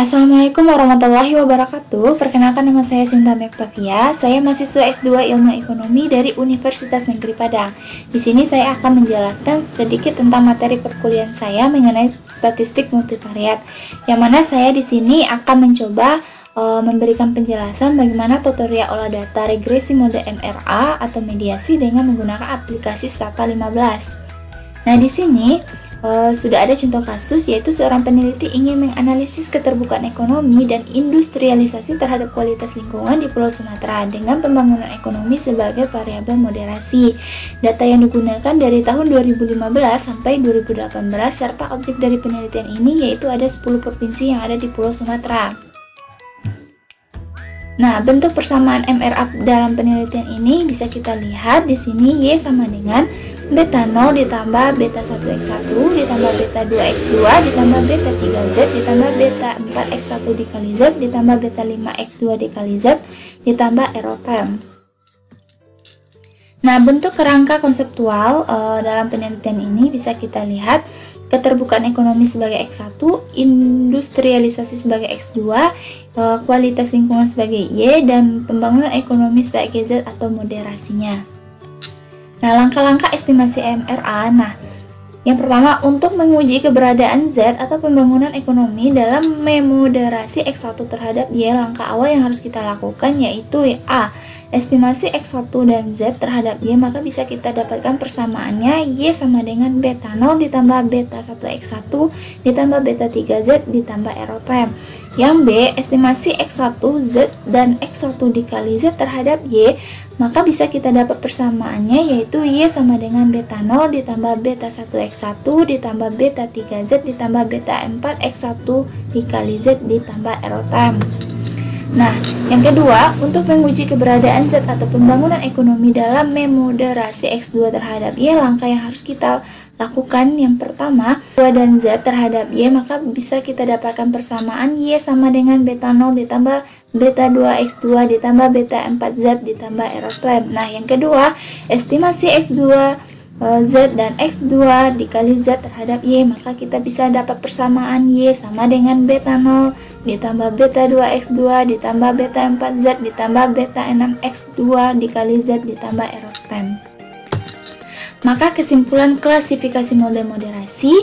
Assalamualaikum warahmatullahi wabarakatuh. Perkenalkan, nama saya Sinta Mektavia. Saya mahasiswa S2 Ilmu Ekonomi dari Universitas Negeri Padang. Di sini saya akan menjelaskan sedikit tentang materi perkuliahan saya mengenai statistik multivariat. Yang mana saya di sini akan mencoba memberikan penjelasan bagaimana tutorial olah data regresi mode MRA atau mediasi dengan menggunakan aplikasi Stata 15. Nah, di sini sudah ada contoh kasus, yaitu seorang peneliti ingin menganalisis keterbukaan ekonomi dan industrialisasi terhadap kualitas lingkungan di Pulau Sumatera dengan pembangunan ekonomi sebagai variabel moderasi. Data yang digunakan dari tahun 2015 sampai 2018 serta objek dari penelitian ini yaitu ada 10 provinsi yang ada di Pulau Sumatera. Nah, bentuk persamaan MRA dalam penelitian ini bisa kita lihat di sini. Y sama dengan beta 0 ditambah beta 1x1 ditambah beta 2x2 ditambah beta 3z ditambah beta 4x1 dikali z ditambah beta 5x2 dikali z ditambah error term. Nah, bentuk kerangka konseptual dalam penelitian ini bisa kita lihat: keterbukaan ekonomi sebagai X1, industrialisasi sebagai X2, kualitas lingkungan sebagai Y, dan pembangunan ekonomi sebagai Z atau moderasinya. Nah, langkah-langkah estimasi MRA. Nah, yang pertama, untuk menguji keberadaan Z atau pembangunan ekonomi dalam memoderasi X1 terhadap Y, langkah awal yang harus kita lakukan yaitu A. Estimasi X1 dan Z terhadap Y, maka bisa kita dapatkan persamaannya Y sama dengan beta 0 ditambah beta 1x1 ditambah beta 3z ditambah error term. Yang B, estimasi X1 Z dan X1 dikali Z terhadap Y, maka bisa kita dapat persamaannya yaitu Y sama dengan beta 0 ditambah beta 1x1 ditambah beta 3z ditambah beta 4x1 dikali Z ditambah error term. Nah, yang kedua, untuk menguji keberadaan Z atau pembangunan ekonomi dalam memoderasi X2 terhadap Y, langkah yang harus kita lakukan yang pertama, Y dan Z terhadap Y, maka bisa kita dapatkan persamaan Y sama dengan beta 0 ditambah beta 2x2 ditambah beta 4z ditambah error term. Nah, yang kedua, estimasi X2 Z dan X2 dikali Z terhadap Y, maka kita bisa dapat persamaan Y sama dengan beta 0 ditambah beta 2x2 ditambah beta 4Z ditambah beta 6x2 dikali Z ditambah error term. Maka kesimpulan klasifikasi mode moderasi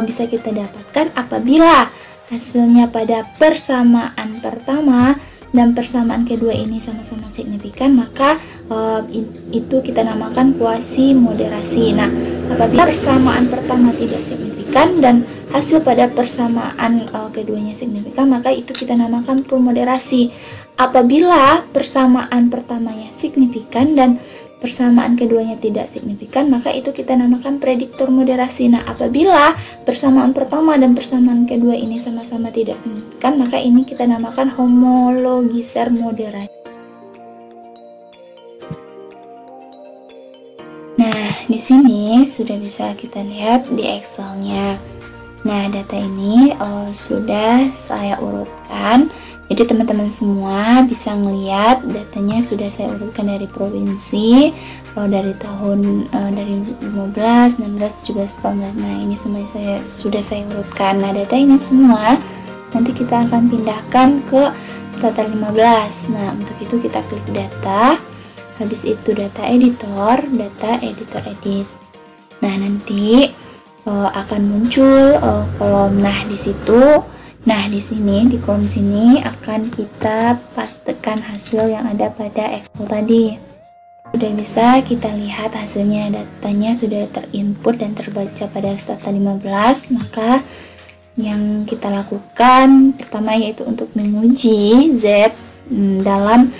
bisa kita dapatkan apabila hasilnya pada persamaan pertama dan persamaan kedua ini sama-sama signifikan, maka itu kita namakan kuasi moderasi. Nah, apabila persamaan pertama tidak signifikan dan hasil pada persamaan keduanya signifikan, maka itu kita namakan purmoderasi. Apabila persamaan pertamanya signifikan dan persamaan keduanya tidak signifikan, maka itu kita namakan prediktor moderasi. Nah, apabila persamaan pertama dan persamaan kedua ini sama-sama tidak signifikan, maka ini kita namakan homologiser moderasi. Nah, di sini sudah bisa kita lihat di Excel-nya. Nah, data ini sudah saya urutkan. Jadi teman-teman semua bisa ngelihat datanya sudah saya urutkan dari provinsi, dari tahun dari 15, 16, 17, 18. Nah, ini semua sudah saya urutkan. Nah, data ini semua nanti kita akan pindahkan ke Stata 15. Nah, untuk itu kita klik data. Habis itu data editor edit. Nah, nanti akan muncul kolom. Nah, di situ, di sini di kolom sini akan kita pastekan hasil yang ada pada Excel tadi. Sudah bisa kita lihat hasilnya, datanya sudah terinput dan terbaca pada Stata 15. Maka yang kita lakukan pertama yaitu untuk menguji Z dalam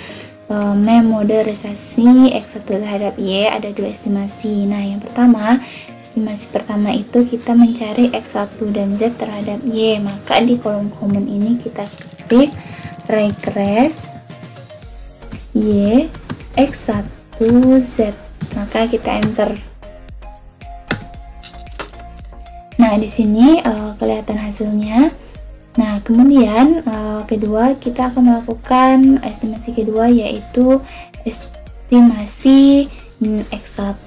memoderasi X1 terhadap Y. Ada dua estimasi. Nah, yang pertama, estimasi pertama itu kita mencari X1 dan Z terhadap Y. Maka di kolom common ini kita klik regress Y X1 Z. Maka kita enter. Nah, di sini kelihatan hasilnya. Nah, kemudian kedua kita akan melakukan estimasi kedua yaitu estimasi X1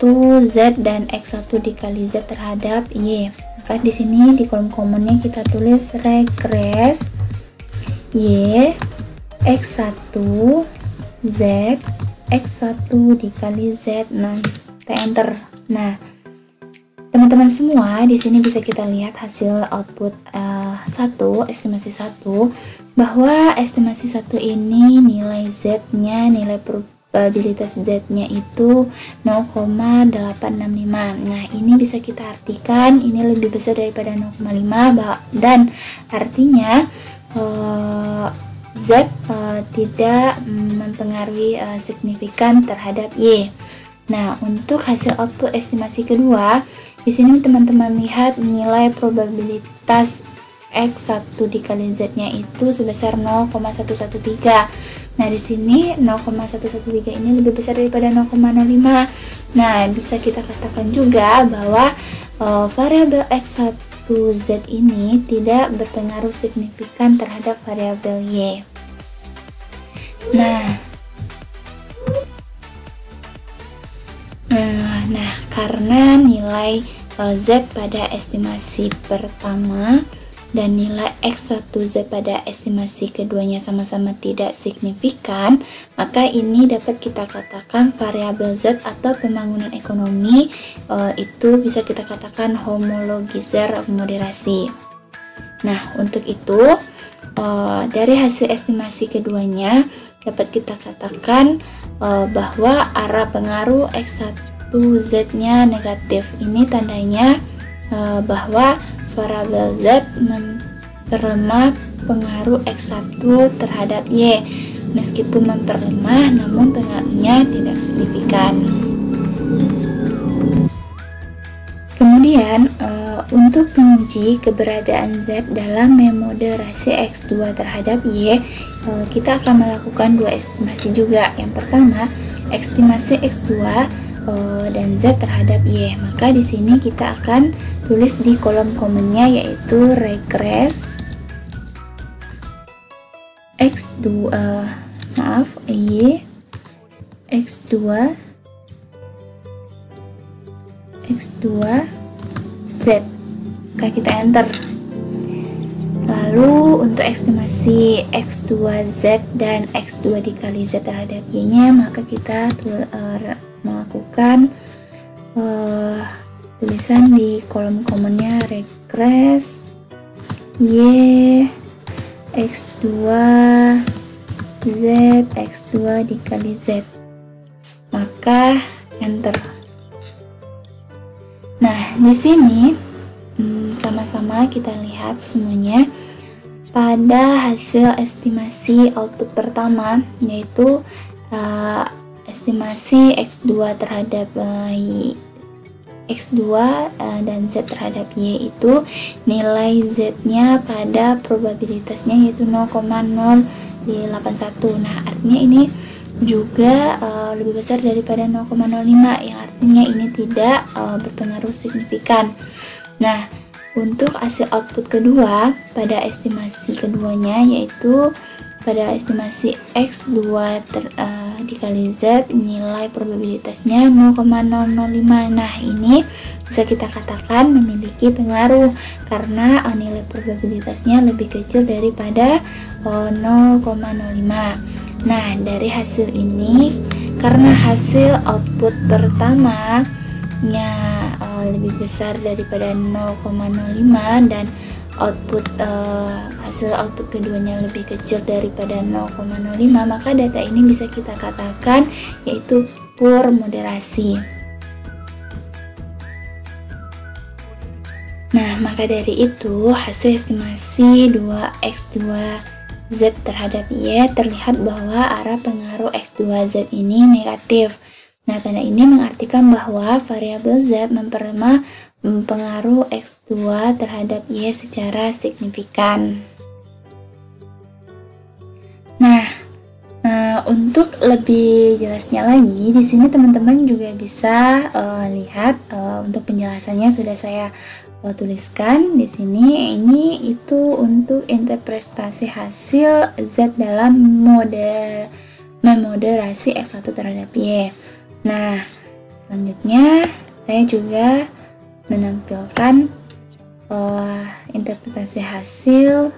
Z dan X1 dikali Z terhadap Y. Maka di sini di kolom komennya kita tulis regress Y X1 Z X1 dikali Z. Nah, kita enter. Nah, teman-teman semua, di sini bisa kita lihat hasil output 1, estimasi 1, bahwa estimasi 1 ini nilai Z-nya, nilai probabilitas Z-nya itu 0,865. Nah, ini bisa kita artikan ini lebih besar daripada 0,5 dan artinya Z tidak mempengaruhi signifikan terhadap Y. Nah, untuk hasil output estimasi kedua, di sini teman-teman lihat nilai probabilitas X1 dikali Z-nya itu sebesar 0,113. Nah, di sini 0,113 ini lebih besar daripada 0,05. Nah, bisa kita katakan juga bahwa variabel X1 Z ini tidak berpengaruh signifikan terhadap variabel Y. Nah, karena nilai Z pada estimasi pertama dan nilai X1Z pada estimasi keduanya sama-sama tidak signifikan, maka ini dapat kita katakan variabel Z atau pembangunan ekonomi itu bisa kita katakan homologizer moderasi. Nah, untuk itu dari hasil estimasi keduanya dapat kita katakan bahwa arah pengaruh X1Z-nya negatif. Ini tandanya bahwa variabel Z memperlemah pengaruh X1 terhadap Y. Meskipun memperlemah, namun pengaruhnya tidak signifikan. Kemudian, untuk menguji keberadaan Z dalam memoderasi X2 terhadap Y, kita akan melakukan dua estimasi juga. Yang pertama, estimasi X2 dan Z terhadap Y. Maka di sini kita akan tulis di kolom komennya, yaitu regress X2 Y X2 Z. Maka kita enter. Lalu untuk estimasi X2Z dan X2 dikali Z terhadap Y-nya, maka kita melakukan tulisan di kolom komennya regress Y X2 Z X2 dikali Z, maka enter. Nah, di sini sama-sama kita lihat semuanya pada hasil estimasi output pertama, yaitu estimasi X2 terhadap X2 dan Z terhadap Y itu nilai Z-nya pada probabilitasnya yaitu 0,081. Nah, artinya ini juga lebih besar daripada 0,05, yang artinya ini tidak berpengaruh signifikan. Nah, untuk hasil output kedua pada estimasi keduanya, yaitu pada estimasi X2 dikali Z, nilai probabilitasnya 0,005. Nah, ini bisa kita katakan memiliki pengaruh karena nilai probabilitasnya lebih kecil daripada 0,05. Nah, dari hasil ini, karena hasil output pertamanya lebih besar daripada 0,05 dan hasil output keduanya lebih kecil daripada 0,05, maka data ini bisa kita katakan yaitu pure moderasi. Nah, maka dari itu hasil estimasi 2X2Z terhadap Y terlihat bahwa arah pengaruh X2Z ini negatif. Nah, tanda ini mengartikan bahwa variabel Z memperlemah pengaruh X2 terhadap Y secara signifikan. Nah, untuk lebih jelasnya lagi, di sini teman-teman juga bisa lihat untuk penjelasannya sudah saya tuliskan di sini. Ini itu untuk interpretasi hasil Z dalam memoderasi X1 terhadap Y. Nah, selanjutnya saya juga menampilkan interpretasi hasil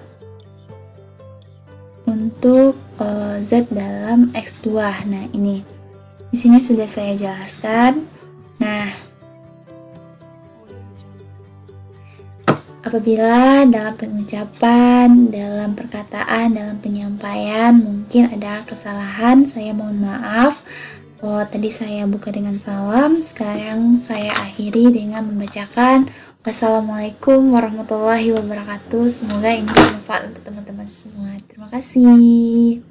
untuk Z dalam X2. Nah, ini di sini sudah saya jelaskan. Nah, apabila dalam pengucapan, dalam perkataan, dalam penyampaian mungkin ada kesalahan, saya mohon maaf. Tadi saya buka dengan salam, sekarang saya akhiri dengan membacakan wassalamualaikum warahmatullahi wabarakatuh. Semoga ini bermanfaat untuk teman-teman semua. Terima kasih.